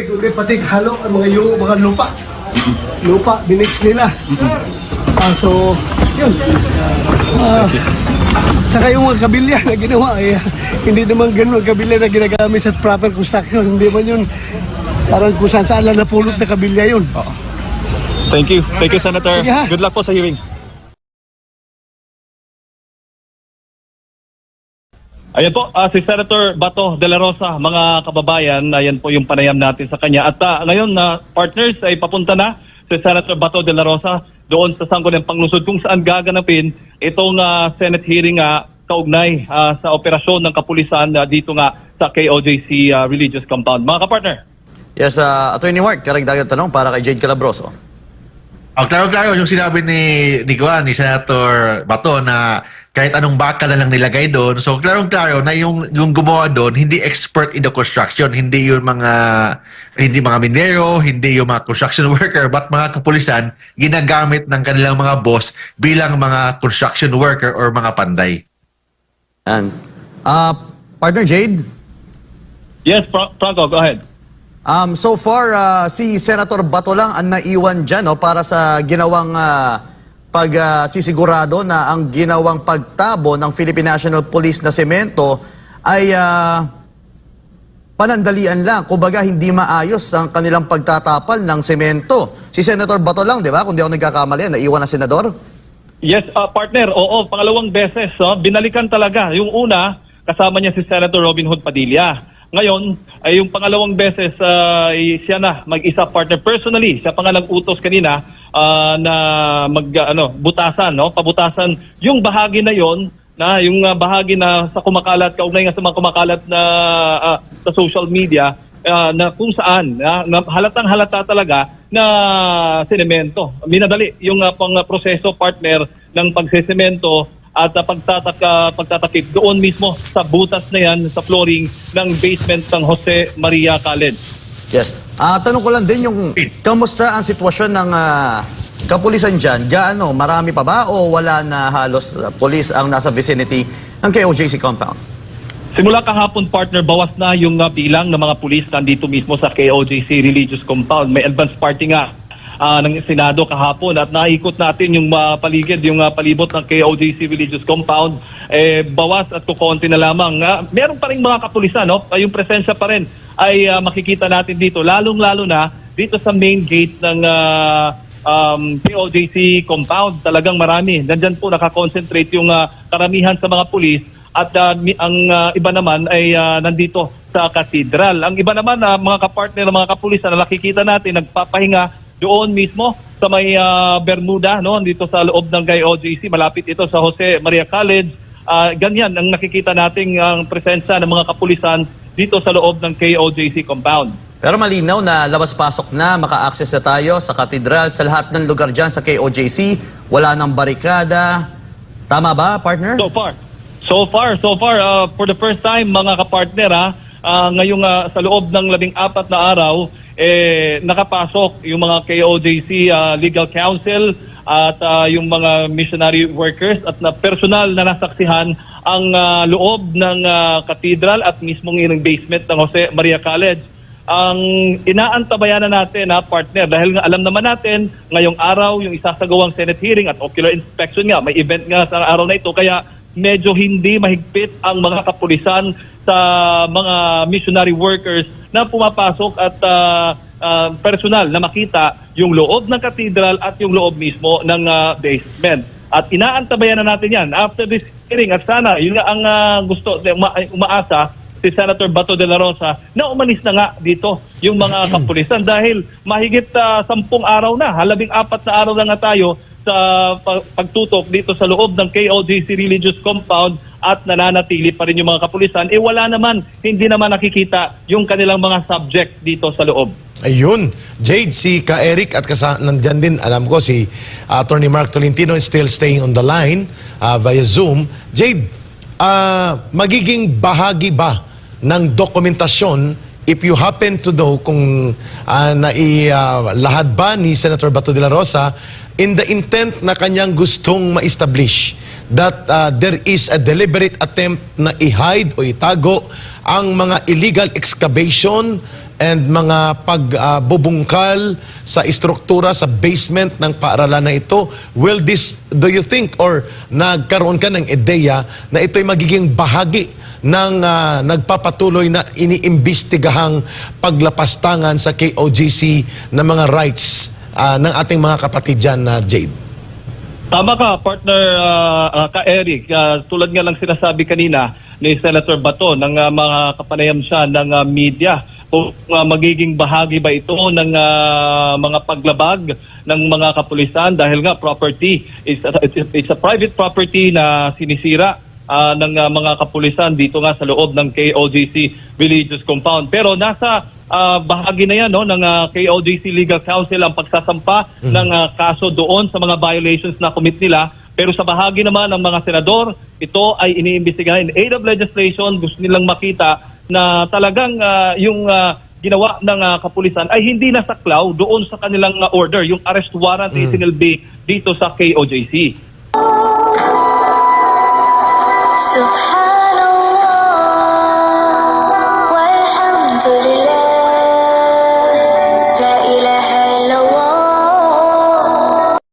kundi pati halo ang mga lupa. Lupa, binix nila. So, yun. Saka yung mga kabilya na ginawa, hindi naman ganun ang kabilya na ginagamit sa proper construction. Hindi man yun, parang kung saan lang napulot na kabilya yun. Thank you. Thank you, Senator. Sige, ha? Good luck po sa hearing. Ayan po, si Senator Bato de la Rosa, mga kababayan, ayan po yung panayam natin sa kanya. At ngayon, partners, ay papunta na si Senator Bato de la Rosa doon sa Sangguniang Panglungsod kung saan gaganapin itong Senate hearing kaugnay sa operasyon ng kapulisan dito nga sa KOJC Religious Compound. Mga kapartner. Yes, Attorney Mark, karagdagang tanong para kay Jade Calabroso. Klaro-klaro yung sinabi ni Senator Bato na kahit anong bakal na lang nilagay doon. So, klaro-klaro na yung gumawa doon, hindi expert in the construction. Hindi yung mga minero, hindi yung mga construction worker, but mga kapulisan, ginagamit ng kanilang mga boss bilang mga construction worker or mga panday. And, Partner Jade? Yes, Franco, go ahead. So far, si Senator Bato lang ang naiwan dyan para sa ginawang pagsisigurado na ang ginawang pagtabo ng Philippine National Police na semento ay panandalian lang. Kumbaga, hindi maayos ang kanilang pagtatapal ng semento. Si Senator Bato lang, di ba? Kung di ako nagkakamali, naiwan na senador? Yes, partner, oo, pangalawang beses, binalikan talaga. Yung una, kasama niya si Senator Robin Hood Padilla. Ngayon, ay yung pangalawang beses, siya na mag-isa partner. Personally, siya pa nga nag-utos kanina na butasan, pabutasan yung bahagi na yon, na yung bahagi na sa kumakalat, kaugnay nga sa mga kumakalat na sa social media, na kung saan na halatang-halata talaga na sinemento. Minadali yung pang-proseso partner ng pagsesemento at pagtatakip doon mismo sa butas na yan, sa flooring ng basement ng Jose Maria College. Yes. Tanong ko lang din yung kamusta ang sitwasyon ng kapulisan dyan? Gaano? Marami pa ba o wala na halos police ang nasa vicinity ng KOJC compound? Simula kahapon, partner, bawas na yung bilang ng mga pulis nandito mismo sa KOJC Religious Compound. May advance party nga ng Senado kahapon at naikot natin yung paligid, yung palibot ng KOJC Religious Compound. Bawas at kukonti na lamang. Meron pa rin mga kapulisan, yung presensya pa rin ay makikita natin dito, lalong-lalo na dito sa main gate ng KOJC compound. Talagang marami. Nandyan po nakakonsentrate yung karamihan sa mga pulis at ang iba naman ay nandito sa katedral. Ang iba naman, mga kapartner, mga kapulisan na nakikita natin, nagpapahinga doon mismo sa may Bermuda, dito sa loob ng KOJC. Malapit ito sa Jose Maria College. Ganyan ang nakikita nating ang presensya ng mga kapulisan dito sa loob ng KOJC compound. Pero malinaw na labas-pasok na, maka-access na tayo sa katedral, sa lahat ng lugar dyan sa KOJC. Wala nang barikada. Tama ba, partner? So far, for the first time, mga kapartner, ngayong sa loob ng 14 na araw, nakapasok yung mga KOJC Legal Counsel at yung mga missionary workers at na personal na nasaksihan ang loob ng katedral at mismong yung basement ng Jose Maria College. Ang inaantabayan na natin, partner, dahil nga alam naman natin ngayong araw yung isasagawang Senate hearing at ocular inspection nga, may event nga sa araw na ito, kaya medyo hindi mahigpit ang mga kapulisan sa mga missionary workers na pumapasok at personal na makita yung loob ng katedral at yung loob mismo ng basement. At inaantabayan na natin yan after this hearing. At sana, yun nga ang gusto, umaasa si Senator Bato de la Rosa na umalis na nga dito yung mga kapulisan dahil mahigit 10 araw na, 14 na araw na nga tayo sa pagtutok dito sa loob ng KOJC Religious Compound at nananatili pa rin yung mga kapulisan. Wala naman, hindi naman nakikita yung kanilang mga subject dito sa loob. Ayun, Jade, si Ka-Eric at nandyan din, alam ko, si Attorney Mark Tolentino is still staying on the line via Zoom. Jade, magiging bahagi ba ng dokumentasyon if you happen to know kung nailahad ba ni Senator Bato de la Rosa in the intent na kanyang gustong ma-establish that there is a deliberate attempt na i-hide o itago ang mga illegal excavation and mga pagbubungkal sa istruktura sa basement ng paaralan na ito, do you think or nagkaroon ka ng ideya na ito'y magiging bahagi ng nagpapatuloy na iniimbestigahang paglapastangan sa KOJC ng mga rights ng ating mga kapatid dyan, Jade? Tama ka, partner ka-Eric. Tulad nga lang sinasabi kanina ni Senator Bato ng mga kapanayam siya ng media, kung magiging bahagi ba ito ng mga paglabag ng mga kapulisan dahil nga property it's a private property na sinisira ng mga kapulisan dito nga sa loob ng KOJC Religious Compound. Pero nasa bahagi na yan ng KOJC Legal Counsel ang pagsasampa ng kaso doon sa mga violations na commit nila. Pero sa bahagi naman ng mga senador, ito ay iniimbestigahan in aid of legislation. Gusto nilang makita na talagang yung ginawa ng kapulisan ay hindi nasaklaw doon sa kanilang order, yung arrest warrant na isinilbi dito sa KOJC. So